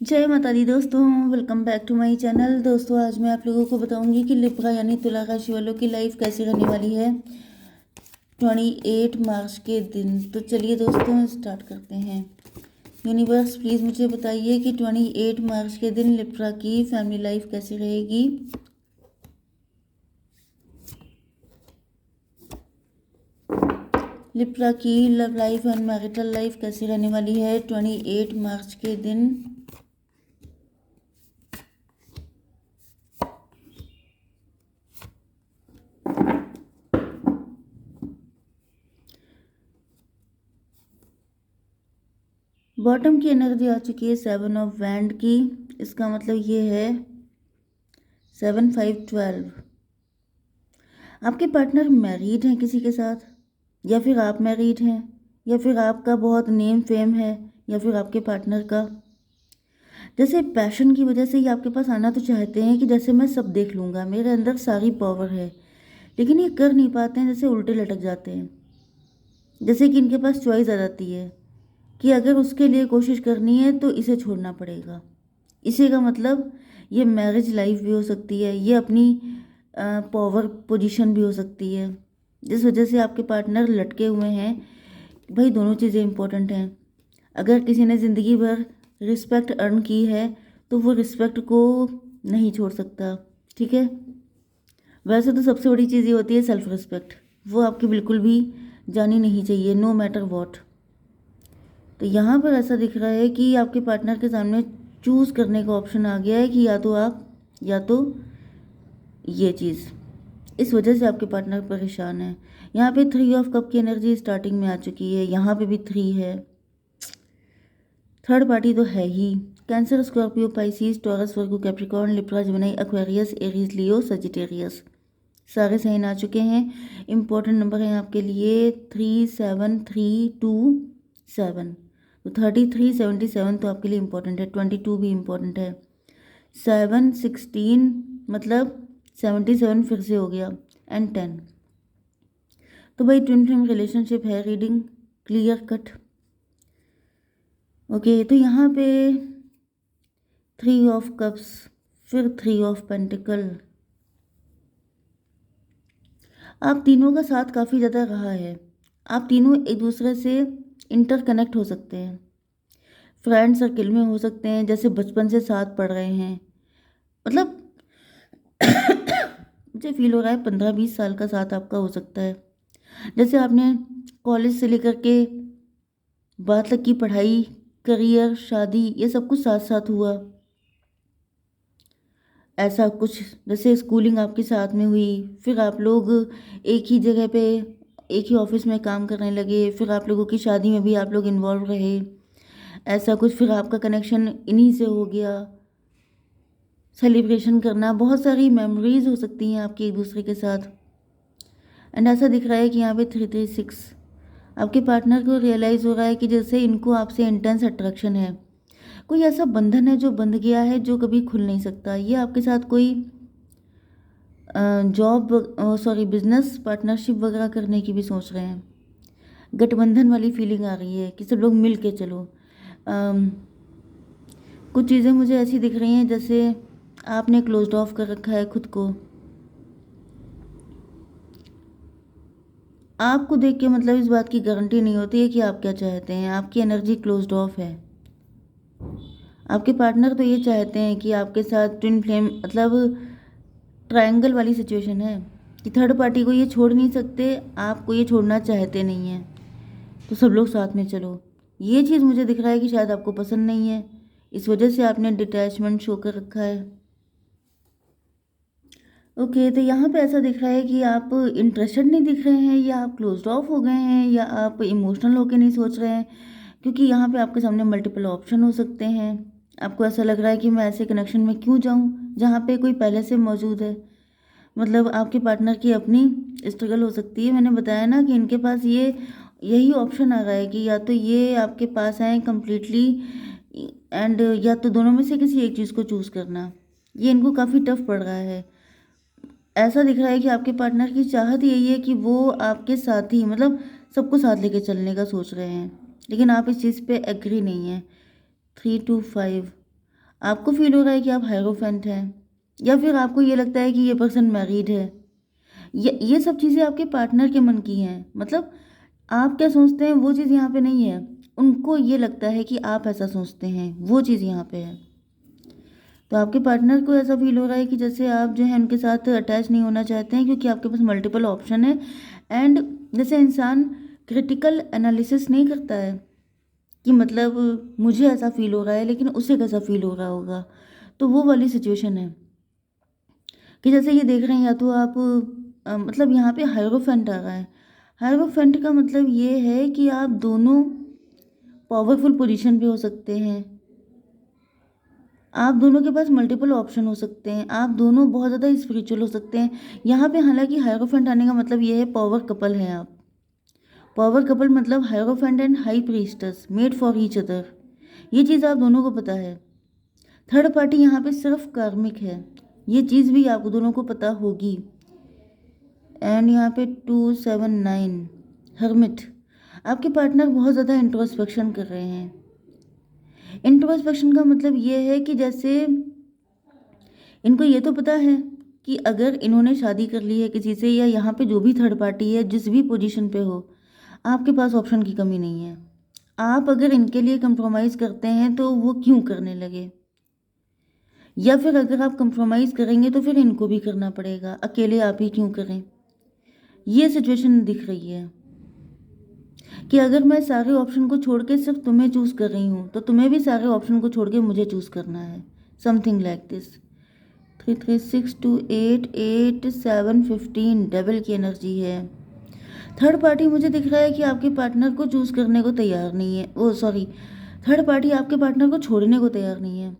जय माता दी दोस्तों, welcome back to my channel. दोस्तों आज मैं आप लोगों को बताऊंगी कि लिब्रा यानी तुला राशि वालों की लाइफ कैसी रहने वाली है 28 मार्च के दिन। तो चलिए दोस्तों स्टार्ट करते हैं। यूनिवर्स प्लीज़ मुझे बताइए कि 28 मार्च के दिन लिब्रा की फैमिली लाइफ कैसी रहेगी। लिब्रा की love life and marital life कैसी रहने वाली है 28 मार्च के दिन। बॉटम की एनर्जी आ चुकी है 7 ऑफ वैंड की। इसका मतलब ये है 7 5 12। आपके पार्टनर मैरिड हैं किसी के साथ, या फिर आप मैरिड हैं, या फिर आपका बहुत नेम फेम है, या फिर आपके पार्टनर का। जैसे पैशन की वजह से ये आपके पास आना तो चाहते हैं कि जैसे मैं सब देख लूँगा, मेरे अंदर सारी पावर है, लेकिन ये कर नहीं पाते हैं। जैसे उल्टे लटक जाते हैं, जैसे कि इनके पास चॉइस आ जाती है कि अगर उसके लिए कोशिश करनी है तो इसे छोड़ना पड़ेगा। इसी का मतलब ये मैरिज लाइफ भी हो सकती है, ये अपनी पावर पोजीशन भी हो सकती है, जिस वजह से आपके पार्टनर लटके हुए हैं। भाई दोनों चीज़ें इंपॉर्टेंट हैं। अगर किसी ने ज़िंदगी भर रिस्पेक्ट अर्न की है तो वो रिस्पेक्ट को नहीं छोड़ सकता, ठीक है। वैसे तो सबसे बड़ी चीज़ ये होती है सेल्फ रिस्पेक्ट, वो आपकी बिल्कुल भी जानी नहीं चाहिए, नो मैटर वॉट। तो यहाँ पर ऐसा दिख रहा है कि आपके पार्टनर के सामने चूज़ करने का ऑप्शन आ गया है कि या तो आप या तो ये चीज़। इस वजह से आपके पार्टनर परेशान है। यहाँ पे 3 ऑफ कप की एनर्जी स्टार्टिंग में आ चुकी है, यहाँ पे भी 3 है। थर्ड पार्टी तो है ही। Cancer, Scorpio, Pisces, Taurus, Virgo, Capricorn, Libra, Gemini, Aquarius, Aries, Leo, Sagittarius, सारे साइन आ चुके हैं। इंपॉर्टेंट नंबर है आपके लिए 3 7 3 2 7। तो 33 77 तो आपके लिए इंपॉर्टेंट है। 22 भी इंपॉर्टेंट है। 7 16 मतलब 77 फिर से हो गया, एंड 10। तो भाई ट्विन फ्लेम रिलेशनशिप है, रीडिंग क्लियर कट। ओके, तो यहाँ पे 3 ऑफ कप्स, फिर 3 ऑफ पेंटिकल। आप तीनों का साथ काफ़ी ज़्यादा रहा है। आप तीनों एक दूसरे से इंटरकनेक्ट हो सकते हैं, फ्रेंड सर्किल में हो सकते हैं, जैसे बचपन से साथ पढ़ रहे हैं। मतलब मुझे फील हो रहा है 15-20 साल का साथ आपका हो सकता है। जैसे आपने कॉलेज से लेकर के बाद तक की पढ़ाई, करियर, शादी, ये सब कुछ साथ साथ हुआ। ऐसा कुछ जैसे स्कूलिंग आपके साथ में हुई, फिर आप लोग एक ही जगह पे एक ही ऑफिस में काम करने लगे, फिर आप लोगों की शादी में भी आप लोग इन्वॉल्व रहे। ऐसा कुछ फिर आपका कनेक्शन इन्हीं से हो गया। सेलिब्रेशन करना, बहुत सारी मेमोरीज हो सकती हैं आपकी एक दूसरे के साथ। एंड ऐसा दिख रहा है कि यहाँ पे 336 आपके पार्टनर को रियलाइज़ हो रहा है कि जैसे इनको आपसे इंटेंस अट्रैक्शन है। कोई ऐसा बंधन है जो बंध गया है, जो कभी खुल नहीं सकता। ये आपके साथ कोई जॉब सॉरी बिजनेस पार्टनरशिप वगैरह करने की भी सोच रहे हैं। गठबंधन वाली फीलिंग आ रही है कि सब लोग मिल के चलो। कुछ चीज़ें मुझे ऐसी दिख रही हैं जैसे आपने क्लोज्ड ऑफ कर रखा है खुद को। आपको देख के मतलब इस बात की गारंटी नहीं होती है कि आप क्या चाहते हैं। आपकी एनर्जी क्लोज्ड ऑफ है। आपके पार्टनर तो ये चाहते हैं कि आपके साथ ट्विन फ्लेम मतलब ट्रायंगल वाली सिचुएशन है कि थर्ड पार्टी को ये छोड़ नहीं सकते, आपको ये छोड़ना चाहते नहीं हैं, तो सब लोग साथ में चलो। ये चीज़ मुझे दिख रहा है कि शायद आपको पसंद नहीं है, इस वजह से आपने डिटैचमेंट शो कर रखा है। ओके, तो यहाँ पे ऐसा दिख रहा है कि आप इंटरेस्टेड नहीं दिख रहे हैं, या आप क्लोज्ड ऑफ हो गए हैं, या आप इमोशनल होके नहीं सोच रहे हैं, क्योंकि यहाँ पे आपके सामने मल्टीपल ऑप्शन हो सकते हैं। आपको ऐसा लग रहा है कि मैं ऐसे कनेक्शन में क्यों जाऊँ जहाँ पे कोई पहले से मौजूद है। मतलब आपके पार्टनर की अपनी स्ट्रगल हो सकती है। मैंने बताया ना कि इनके पास ये यही ऑप्शन आ रहा है कि या तो ये आपके पास आए कम्प्लीटली, एंड या तो दोनों में से किसी एक चीज़ को चूज़ करना। ये इनको काफ़ी टफ पड़ रहा है। ऐसा दिख रहा है कि आपके पार्टनर की चाहत यही है कि वो आपके साथ ही मतलब सबको साथ लेके चलने का सोच रहे हैं, लेकिन आप इस चीज़ पे एग्री नहीं है। 3 to 5 आपको फील हो रहा है कि आप हायरोफेंट हैं, या फिर आपको ये लगता है कि ये पर्सन मैरिड है। ये सब चीज़ें आपके पार्टनर के मन की हैं। मतलब आप क्या सोचते हैं वो चीज़ यहाँ पे नहीं है, उनको ये लगता है कि आप ऐसा सोचते हैं, वो चीज़ यहाँ पे है। तो आपके पार्टनर को ऐसा फील हो रहा है कि जैसे आप जो है उनके साथ अटैच नहीं होना चाहते हैं, क्योंकि आपके पास मल्टीपल ऑप्शन है। एंड जैसे इंसान क्रिटिकल एनालिसिस नहीं करता है कि मतलब मुझे ऐसा फील हो रहा है लेकिन उसे कैसा फील हो रहा होगा, तो वो वाली सिचुएशन है कि जैसे ये देख रहे हैं, या तो आप मतलब यहाँ पे हायरोफेंट आ रहा है। हायरोफेंट का मतलब ये है कि आप दोनों पावरफुल पोजीशन पे हो सकते हैं, आप दोनों के पास मल्टीपल ऑप्शन हो सकते हैं, आप दोनों बहुत ज़्यादा स्पिरिचुअल हो सकते हैं यहाँ पे। हालांकि हायरोफेंट आने का मतलब ये है पावर कपल हैं आप। पावर कपल मतलब hierophant and high प्रीस्टस made for each other, ये चीज़ आप दोनों को पता है। थर्ड पार्टी यहाँ पे सिर्फ कार्मिक है, ये चीज़ भी आप दोनों को पता होगी। एंड यहाँ पे 279 हर्मिट, आपके पार्टनर बहुत ज़्यादा इंट्रोस्पेक्शन कर रहे हैं। इंट्रोस्पेक्शन का मतलब ये है कि जैसे इनको ये तो पता है कि अगर इन्होंने शादी कर ली है किसी से, या यहाँ पे जो भी थर्ड पार्टी है जिस भी पोजीशन पे हो, आपके पास ऑप्शन की कमी नहीं है। आप अगर इनके लिए कंप्रोमाइज़ करते हैं तो वो क्यों करने लगे, या फिर अगर आप कंप्रोमाइज़ करेंगे तो फिर इनको भी करना पड़ेगा, अकेले आप ही क्यों करें। ये सिचुएशन दिख रही है कि अगर मैं सारे ऑप्शन को छोड़ के सिर्फ तुम्हें चूज़ कर रही हूँ तो तुम्हें भी सारे ऑप्शन को छोड़ के मुझे चूज़ करना है, समथिंग लाइक दिस। 3 3 6 2 8 8 7 15 डबल की एनर्जी है। थर्ड पार्टी मुझे दिख रहा है कि आपके पार्टनर को चूज़ करने को तैयार नहीं है, ओ सॉरी, थर्ड पार्टी आपके पार्टनर को छोड़ने को तैयार नहीं है,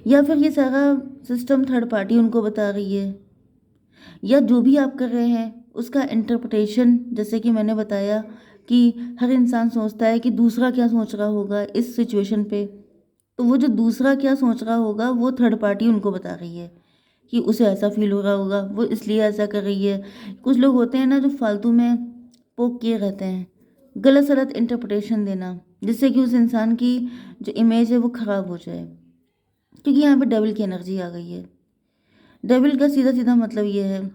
या फिर ये सारा सिस्टम थर्ड पार्टी उनको बता रही है, या जो भी आप कर रहे हैं उसका इंटरप्रिटेशन, जैसे कि मैंने बताया कि हर इंसान सोचता है कि दूसरा क्या सोच रहा होगा इस सिचुएशन पे, तो वो जो दूसरा क्या सोच रहा होगा वो थर्ड पार्टी उनको बता रही है कि उसे ऐसा फील हो रहा होगा, वो इसलिए ऐसा कर रही है। कुछ लोग होते हैं ना जो फालतू में पोक किए रहते हैं, गलत सलत इंटरप्रिटेशन देना, जिससे कि उस इंसान की जो इमेज है वो ख़राब हो जाए, क्योंकि यहाँ पे डेविल की एनर्जी आ गई है। डेविल का सीधा सीधा मतलब ये है।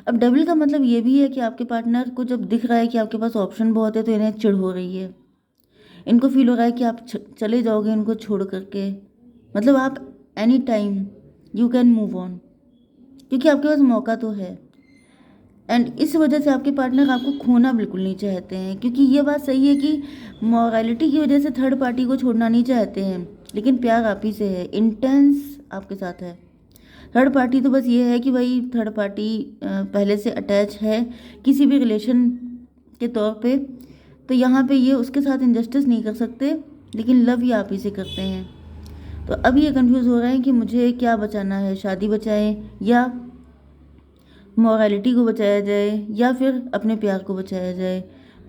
अब डेविल का मतलब ये भी है कि आपके पार्टनर को जब दिख रहा है कि आपके पास ऑप्शन बहुत है तो इन्हें चिढ़ हो रही है, इनको फील हो रहा है कि आप चले जाओगे इनको छोड़ करके, मतलब आप any time you can move on, क्योंकि आपके पास मौका तो है। एंड इस वजह से आपके पार्टनर आपको खोना बिल्कुल नहीं चाहते हैं, क्योंकि ये बात सही है कि मॉरलिटी की वजह से थर्ड पार्टी को छोड़ना नहीं चाहते हैं, लेकिन प्यार आप ही से है, इंटेंस आपके साथ है। थर्ड पार्टी तो बस ये है कि भाई थर्ड पार्टी पहले से अटैच है किसी भी रिलेशन के तौर पे, तो यहाँ पे ये उसके साथ इंजस्टिस नहीं कर सकते, लेकिन लव ही आप ही से करते हैं। तो अब ये कंफ्यूज हो रहे हैं कि मुझे क्या बचाना है, शादी बचाएं या मॉरलिटी को बचाया जाए, या फिर अपने प्यार को बचाया जाए।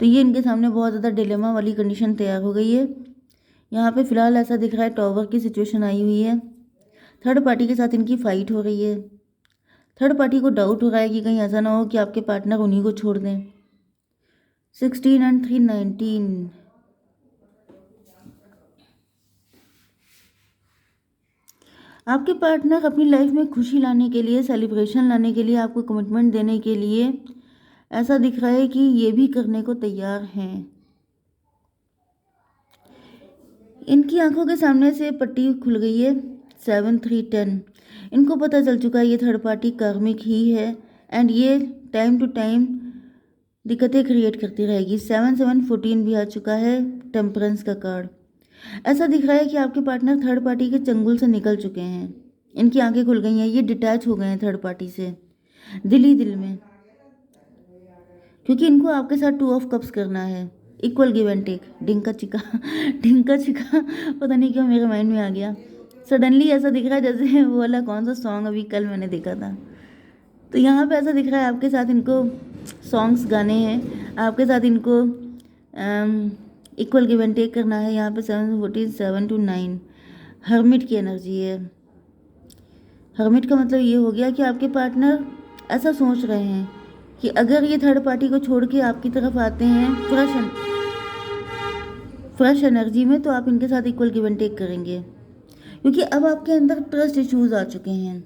तो ये इनके सामने बहुत ज़्यादा डिलेमा वाली कंडीशन तैयार हो गई है। यहाँ पे फ़िलहाल ऐसा दिख रहा है टॉवर की सिचुएशन आई हुई है, थर्ड पार्टी के साथ इनकी फ़ाइट हो रही है। थर्ड पार्टी को डाउट हो रहा है कि कहीं ऐसा ना हो कि आपके पार्टनर उन्हीं को छोड़ दें। 16 एंड 3 19, आपके पार्टनर अपनी लाइफ में खुशी लाने के लिए, सेलिब्रेशन लाने के लिए, आपको कमिटमेंट देने के लिए ऐसा दिख रहा है कि ये भी करने को तैयार हैं। इनकी आंखों के सामने से पट्टी खुल गई है 7 3 10, इनको पता चल चुका है ये थर्ड पार्टी कार्मिक ही है, एंड ये टाइम टू टाइम दिक्कतें क्रिएट करती रहेगी। 7 7 14 भी आ चुका है, टेम्परेंस का कार्ड। ऐसा दिख रहा है कि आपके पार्टनर थर्ड पार्टी के चंगुल से निकल चुके हैं, इनकी आंखें खुल गई हैं, ये डिटैच हो गए हैं थर्ड पार्टी से दिल ही दिल में, क्योंकि इनको आपके साथ 2 ऑफ कप्स करना है, इक्वल गिव एंड टेक। ढिंका चिका ढिंका चिका पता नहीं क्यों मेरे माइंड में आ गया सडनली। ऐसा दिख रहा है जैसे वो वाला कौन सा सॉन्ग अभी कल मैंने देखा था। तो यहाँ पे ऐसा दिख रहा है आपके साथ इनको सॉन्ग्स गाने हैं, आपके साथ इनको इक्वल गिव एंड टेक करना है। यहाँ पे 7 to 9 हर्मिट की एनर्जी है। हर्मिट का मतलब ये हो गया कि आपके पार्टनर ऐसा सोच रहे हैं कि अगर ये थर्ड पार्टी को छोड़ के आपकी तरफ आते हैं फ्रेश एनर्जी में, तो आप इनके साथ इक्वल गिव एंड टेक करेंगे, क्योंकि अब आपके अंदर ट्रस्ट इश्यूज आ चुके हैं,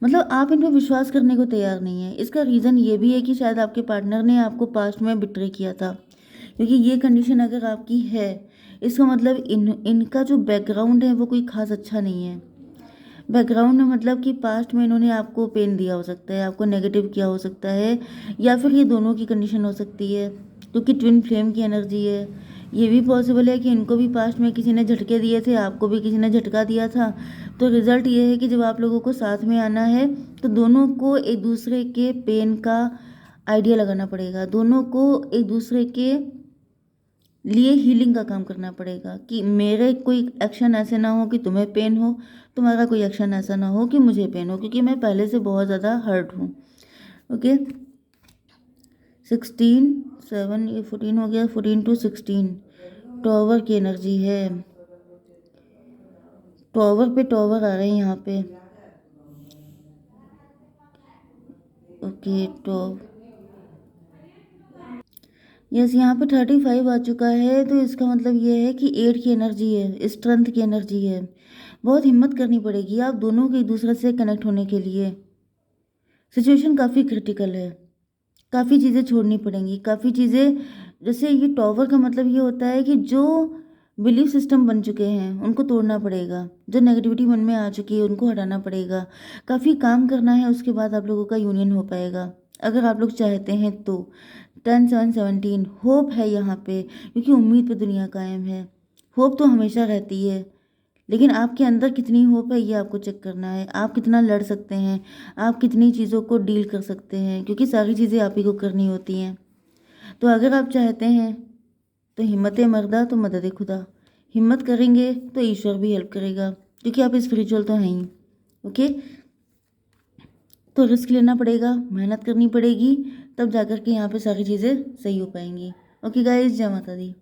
मतलब आप इन पर विश्वास करने को तैयार नहीं है। इसका रीज़न ये भी है कि शायद आपके पार्टनर ने आपको पास्ट में बिट्रे किया था, क्योंकि ये कंडीशन अगर आपकी है, इसका मतलब इनका जो बैकग्राउंड है वो कोई खास अच्छा नहीं है। बैकग्राउंड में मतलब कि पास्ट में इन्होंने आपको पेन दिया हो सकता है, आपको नेगेटिव किया हो सकता है, या फिर ये दोनों की कंडीशन हो सकती है, क्योंकि ट्विन फ्लेम की एनर्जी है। ये भी पॉसिबल है कि इनको भी पास्ट में किसी ने झटके दिए थे, आपको भी किसी ने झटका दिया था। तो रिज़ल्ट ये है कि जब आप लोगों को साथ में आना है तो दोनों को एक दूसरे के पेन का आइडिया लगाना पड़ेगा, दोनों को एक दूसरे के लिए हीलिंग का काम करना पड़ेगा, कि मेरे कोई एक्शन ऐसे ना हो कि तुम्हें पेन हो, तुम्हारा कोई एक्शन ऐसा ना हो कि मुझे पेन हो, क्योंकि मैं पहले से बहुत ज़्यादा हर्ट हूँ। ओके, 16 7 ये 14 हो गया, 14 to 16 टॉवर की एनर्जी है। टॉवर पे टॉवर आ रहे हैं यहाँ पे। ओके, तो यस, यहाँ पे 35 आ चुका है, तो इसका मतलब ये है कि 8 की एनर्जी है, स्ट्रेंथ की एनर्जी है। बहुत हिम्मत करनी पड़ेगी आप दोनों को एक दूसरे से कनेक्ट होने के लिए। सिचुएशन काफ़ी क्रिटिकल है, काफ़ी चीज़ें छोड़नी पड़ेंगी, काफ़ी चीज़ें, जैसे ये टॉवर का मतलब ये होता है कि जो बिलीफ सिस्टम बन चुके हैं उनको तोड़ना पड़ेगा, जो नेगेटिविटी मन में आ चुकी है उनको हटाना पड़ेगा, काफ़ी काम करना है, उसके बाद आप लोगों का यूनियन हो पाएगा अगर आप लोग चाहते हैं तो। 10 7 17 होप है यहाँ पे, क्योंकि उम्मीद पे दुनिया कायम है। होप तो हमेशा रहती है, लेकिन आपके अंदर कितनी होप है ये आपको चेक करना है। आप कितना लड़ सकते हैं, आप कितनी चीज़ों को डील कर सकते हैं, क्योंकि सारी चीज़ें आप ही को करनी होती हैं। तो अगर आप चाहते हैं तो हिम्मत मर्दा तो मदद खुदा, हिम्मत करेंगे तो ईश्वर भी हेल्प करेगा, क्योंकि आप स्पिरिचुअल तो हैं ही। ओके, तो रिस्क लेना पड़ेगा, मेहनत करनी पड़ेगी, तब जाकर के यहाँ पे सारी चीज़ें सही हो पाएंगी। ओके गाइस, जय माता दी।